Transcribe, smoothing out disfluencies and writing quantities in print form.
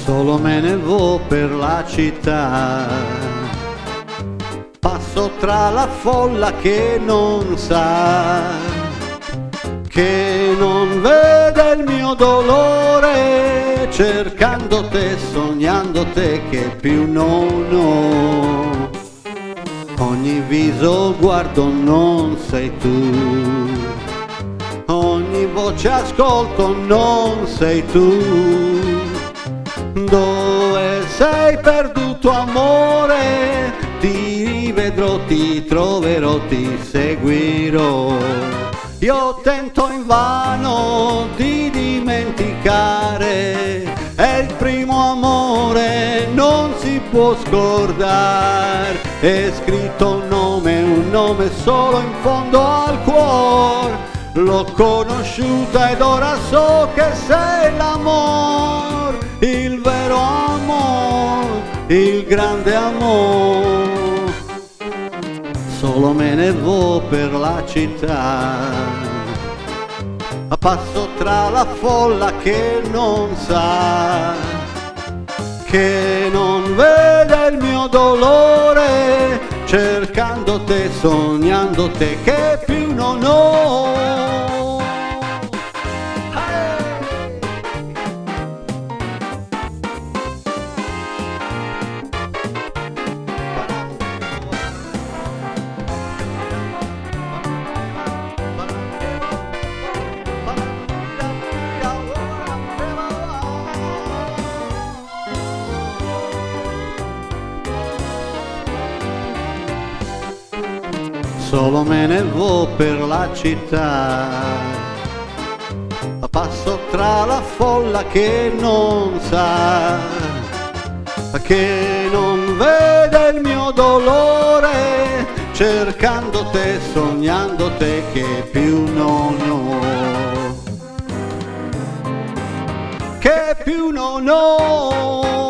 Solo me ne vo per la città, passo tra la folla che non sa, che non vede il mio dolore, cercando te, sognando te che più non ho. Ogni viso guardo non sei tu, ogni voce ascolto non sei tu. Dove sei perduto amore? Ti rivedrò, ti troverò, ti seguirò. Io tento invano di dimenticare, è il primo amore, non si può scordare. È scritto un nome solo in fondo al cuore. L'ho conosciuta ed ora so che sei l'amor, il vero amor, il grande amor. Solo me ne vo per la città, passo tra la folla che non sa, che non vede il mio dolore, cercando te, sognando te che più non ho. Solo me ne vo per la città, passo tra la folla che non sa, che non vede il mio dolore, cercando te, sognando te che più non ho, che più non ho.